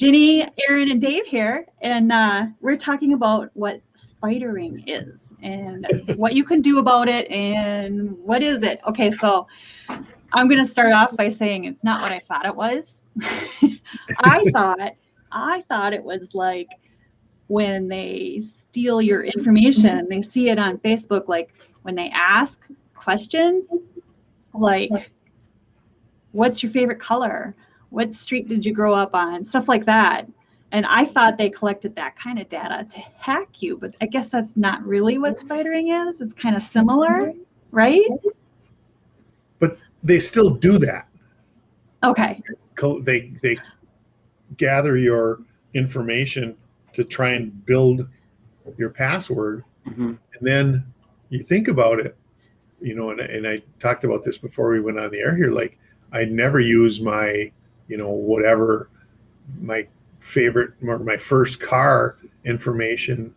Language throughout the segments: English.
Ginny, Aaron, and Dave here, and we're talking about what spidering is and what you can do about it and what is it. Okay, so I'm going to start off by saying it's not what I thought it was. I thought it was like when they steal your information, they see it on Facebook, like when they ask questions, like, what's your favorite color? What street did you grow up on? Stuff like that. And I thought they collected that kind of data to hack you, but I guess that's not really what spidering is. It's kind of similar, right? But they still do that. Okay. They gather your information to try and build your password. Mm-hmm. And then you think about it, you know, and I talked about this before we went on the air here, like I never use my, you know, whatever, my favorite or my first car information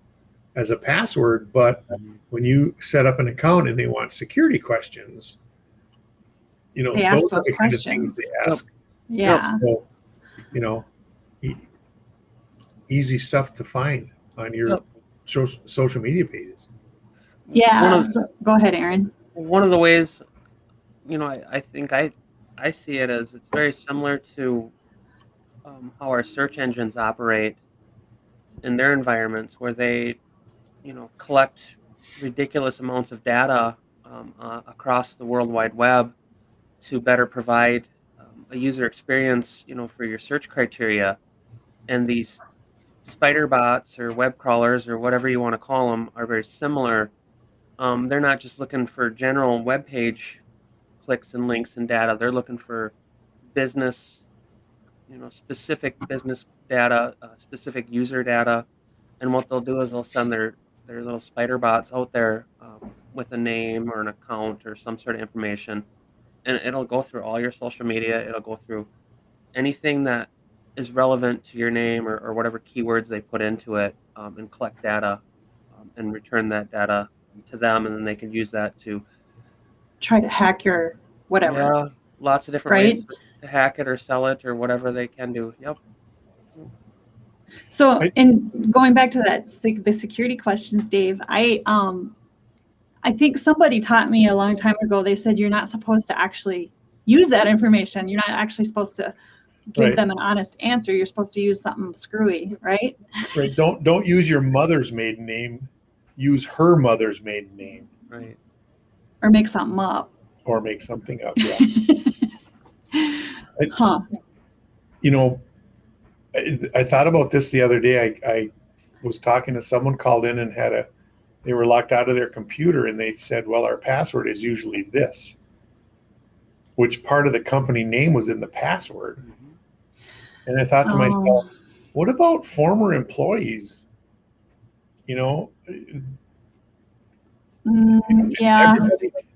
as a password. But when you set up an account and they want security questions, you know, they ask those are those the kind of questions. things they ask. Yeah. So, you know, easy stuff to find on your social media pages. Yeah. Go ahead, Aaron. One of the ways, you know, I think I see it as it's very similar to how our search engines operate in their environments, where they, you know, collect ridiculous amounts of data across the World Wide Web to better provide a user experience, you know, for your search criteria. And these spider bots or web crawlers or whatever you want to call them are very similar. They're not just looking for general web page clicks and links and data. They're looking for business, you know, specific business data, specific user data. And what they'll do is they'll send their little spider bots out there with a name or an account or some sort of information. And it'll go through all your social media. It'll go through anything that is relevant to your name or whatever keywords they put into it, and collect data and return that data to them. And then they can use that to try to hack your whatever. Yeah, lots of different ways to hack it or sell it or whatever they can do. Yep. So, and going back to that, the security questions, Dave, I think somebody taught me a long time ago. They said you're not supposed to actually use that information. You're not actually supposed to give them an honest answer. You're supposed to use something screwy, right? Right. Don't use your mother's maiden name. Use her mother's maiden name. Right. Or make something up. Or make something up. Yeah. You know, I thought about this the other day. I was talking to someone, called in and they were locked out of their computer, and they said, well, our password is usually this, which part of the company name was in the password. Mm-hmm. And I thought to myself, what about former employees? You know, yeah.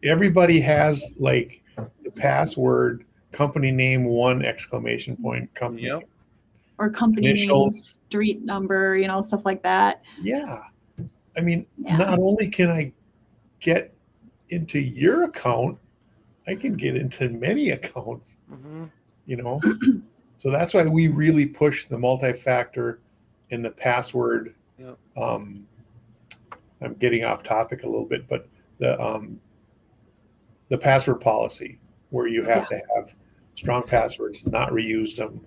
Everybody has like the password, company name, !! company. Yep. Or company name, street number, you know, stuff like that. Yeah. I mean, not only can I get into your account, I can get into many accounts, you know. So that's why we really push the multi-factor and the password. Yep. I'm getting off topic a little bit, but the password policy, where you have to have strong passwords, not reuse them.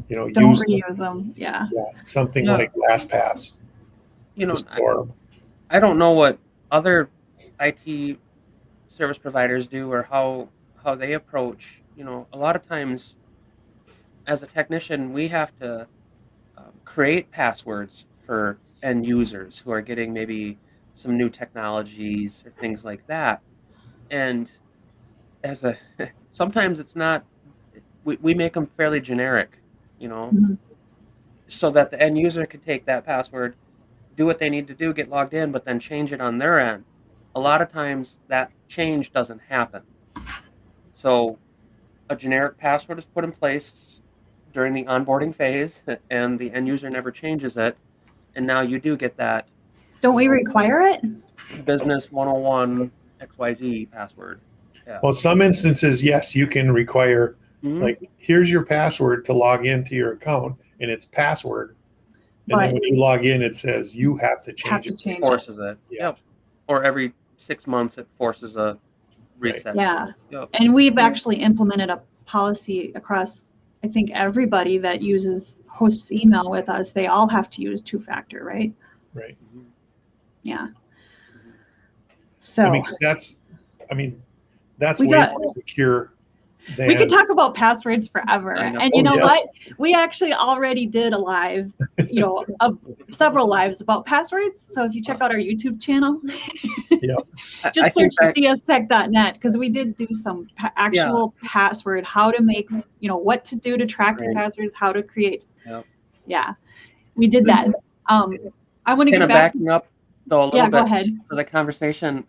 You know, don't reuse them. Yeah. Something like LastPass. You know, I don't know what other IT service providers do or how they approach. You know, a lot of times, as a technician, we have to create passwords for end users who are getting maybe some new technologies or things like that. And sometimes it's not, we make them fairly generic, you know, so that the end user can take that password, do what they need to do, get logged in, but then change it on their end. A lot of times that change doesn't happen. So a generic password is put in place during the onboarding phase, and the end user never changes it. And now you do get that. Don't we require it? Business 101 XYZ password. Yeah. Well, some instances, yes, you can require, like, here's your password to log into your account, and it's password. And But then when you log in, it says you have to have change to it. change it. Forces it. Yeah. Yep. Or every 6 months it forces a reset. Yeah. Yep. And we've actually implemented a policy across, I think, everybody that hosts email with us. They all have to use two-factor, right? Right. Mhm. Yeah. Mhm. So I mean, that's We way got- more secure than we could talk about passwords forever. I know. And you Oh, know yes. what? We actually already did a live, several lives about passwords. So if you check out our YouTube channel, I just think search dstech.net, because we did do some actual password, how to make, what to do to track your Right. passwords, how to create. Yep. Yeah, we did that. I want to kind get of back. backing up though a little Yeah, bit go ahead. for the conversation.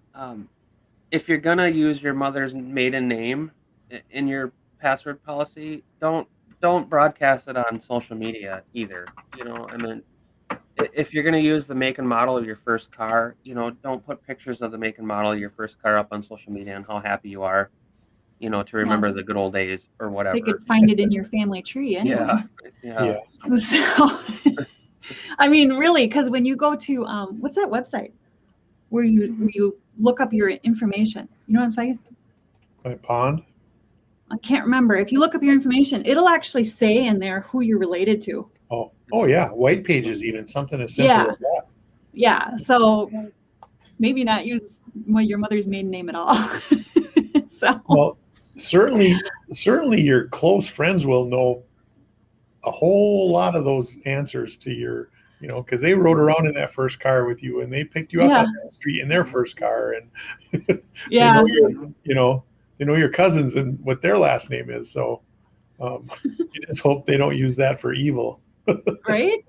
If you're gonna use your mother's maiden name in your password policy, don't broadcast it on social media either. I mean, if you're gonna use the make and model of your first car, don't put pictures of the make and model of your first car up on social media and how happy you are, to remember the good old days or They whatever. could find it in your family tree anyway. Yeah. So, I mean, really, because when you go to what's that website where you look up your information? You know what I'm saying? my pond. I can't remember. If you look up your information, it'll actually say in there who you're related to. Oh yeah, white pages, even something as simple Yeah. as that. Yeah. So maybe not use your mother's maiden name at all. So Well, certainly your close friends will know a whole lot of those answers to your, because they rode around in that first car with you and they picked you up Yeah. on the street in their first car, and yeah. they know your cousins and what their last name is. So you just hope they don't use that for evil. Right?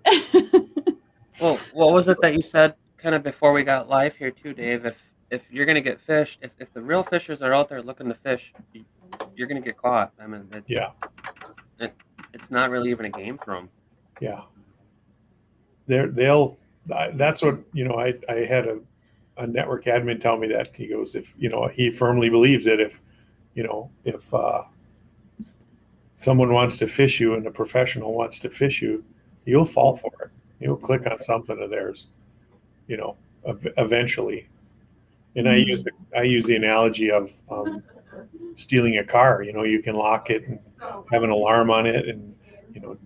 Well, what was it that you said kind of before we got live here too, Dave? If you're gonna get fished, if the real fishers are out there looking to fish, you're gonna get caught. I mean, it's not really even a game for them. Yeah. That's what, I had a network admin tell me that. He goes, if, he firmly believes that if someone wants to fish you and a professional wants to fish you, you'll fall for it. You'll click on something of theirs, eventually. And I use the analogy of stealing a car. You can lock it and have an alarm on it and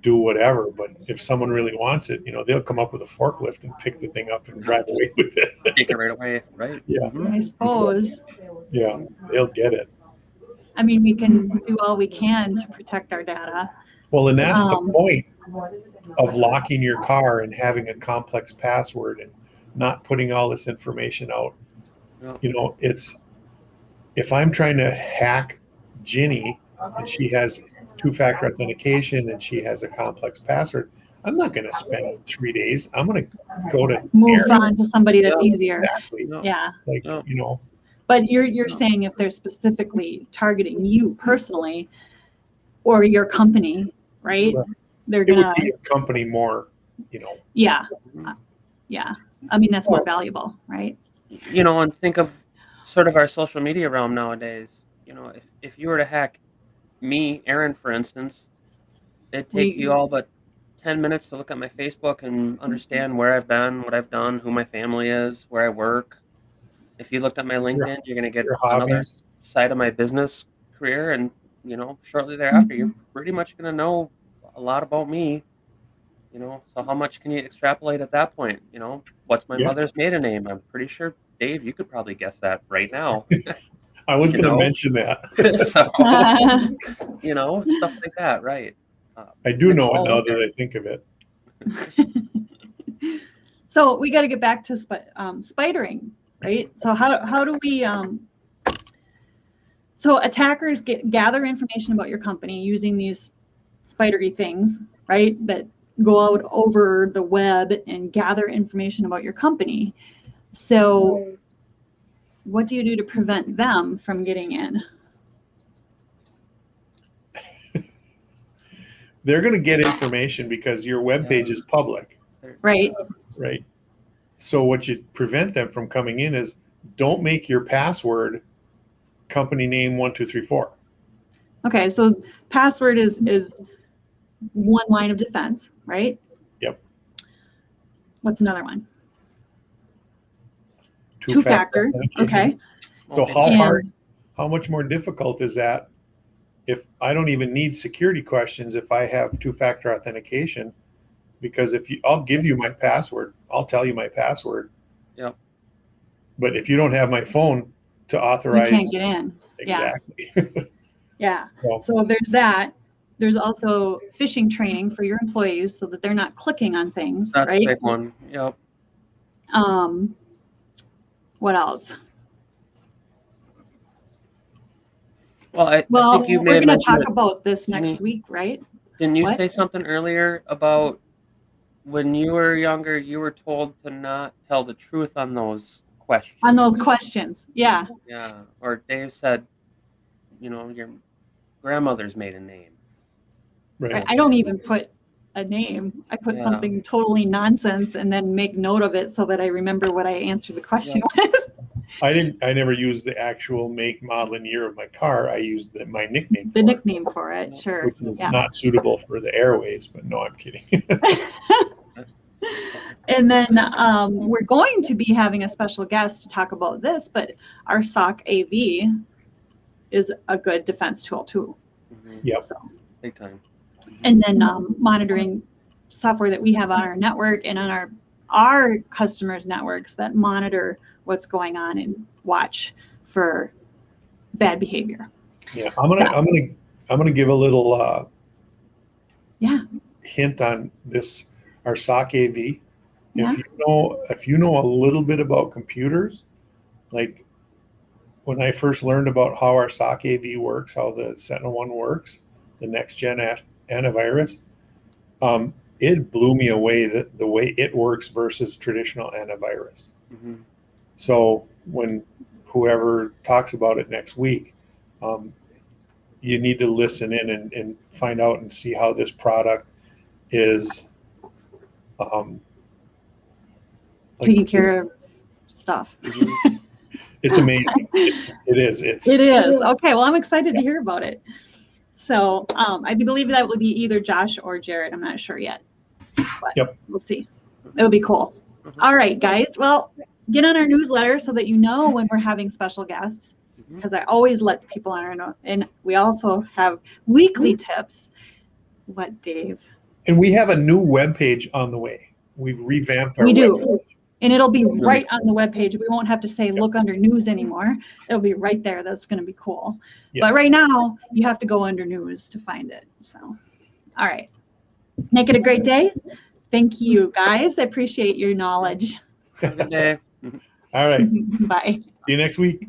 do whatever. But if someone really wants it, they'll come up with a forklift and pick the thing up and drive away with it. Take it right away, right? Yeah. Mhm. I suppose. Yeah, they'll get it. I mean, we can do all we can to protect our data. Well, and that's the Um, point of locking your car and having a complex password and not putting all this information out. Yeah. It's, if I'm trying to hack Ginny and she has two-factor authentication and she has a complex password, I'm not going to spend 3 days. I'm going to go to Move Aaron. on to somebody that's Yeah. easier. Exactly. No. Yeah. Like, No. But you're saying if they're specifically targeting you personally or your company, right? Right. They're it would gonna, be a company more, yeah. Yeah. I mean, that's more Well- valuable, right? And think of sort of our social media realm nowadays. If you were to hack me, Aaron, for instance, it'd take you all but 10 minutes to look at my Facebook and understand where I've been, what I've done, who my family is, where I work. If you looked at my LinkedIn, you're going to get your another hobbies. side of my business career. And, shortly thereafter, you're pretty much going to know a lot about me. So how much can you extrapolate at that point? What's my Yeah. mother's maiden name? I'm pretty sure, Dave, you could probably guess that right now. I was You going to know? mention that. So, stuff like that, right? I do know it Nicole, now that I think of it. So we got to get back to spidering, right? So how do we so attackers gather information about your company using these spidery things, right? That go out over the web and gather information about your company. So what do you do to prevent them from getting in? They're going to get information because your web page is public, Right? right? So what you prevent them from coming in is don't make your password company name 1234. Okay, so password is one line of defense, right? Yep. What's another one? Two-factor Two-factor. authentication. Okay. So how And- hard, how much more difficult is that if I don't even need security questions if I have two-factor authentication? Because I'll give you my password, I'll tell you my password. Yep. But if you don't have my phone to You authorize, can't get in. Yeah. exactly. Yeah. Well, So there's that. There's also phishing training for your employees so that they're not clicking on things, That's right? a big one. Yep. What else? Well, I Well, think you may we're have going to mentioned talk it. about this next Mhm. week, right? Didn't you What? say something earlier about when you were younger, you were told to not tell the truth on those questions? On those questions. Yeah. Yeah. Or Dave said, your grandmother's maiden name. right. I don't even put a name. I put Yeah. something totally nonsense and then make note of it so that I remember what I answered the question with. I never used the actual make, model, and year of my car. I used my nickname for The it, nickname for it. Sure. which is Yeah. not suitable for the airways, but no, I'm kidding. And then we're going to be having a special guest to talk about this, but our SOC AV is a good defense tool too. Mhm. Yep. So, Big time. and then monitoring software that we have on our network and on our customers' networks that monitor what's going on and watch for bad behavior. Yeah, I'm gonna give a little Yeah. hint on this, our SOC AV. Yeah. If you know a little bit about computers, like when I first learned about how our SOC AV works, how the SentinelOne works, the next gen antivirus, it blew me away the way it works versus traditional antivirus. Hmm. So when whoever talks about it next week, you need to listen in and find out and see how this product is Taking care of stuff. It's amazing. It is. It is. Okay. Well, I'm excited to hear about it. So I believe that would be either Josh or Jared. I'm not sure yet. But Yep. We'll see. It'll be cool. Mhm. All right, guys. Well, get on our newsletter so that you know when we're having special guests, Mhm. because I always let the people on our know. And we also have weekly tips. What, Dave? And we have a new webpage on the way. We've revamped our We do. webpage. And it'll be right on the webpage. We won't have to say, look under news anymore. It'll be right there. That's going to be cool. Yeah. But right now, you have to go under news to find it. So, all right. Make it a great day. Thank you, guys. I appreciate your knowledge. Have a good day. All right. Bye. See you next week.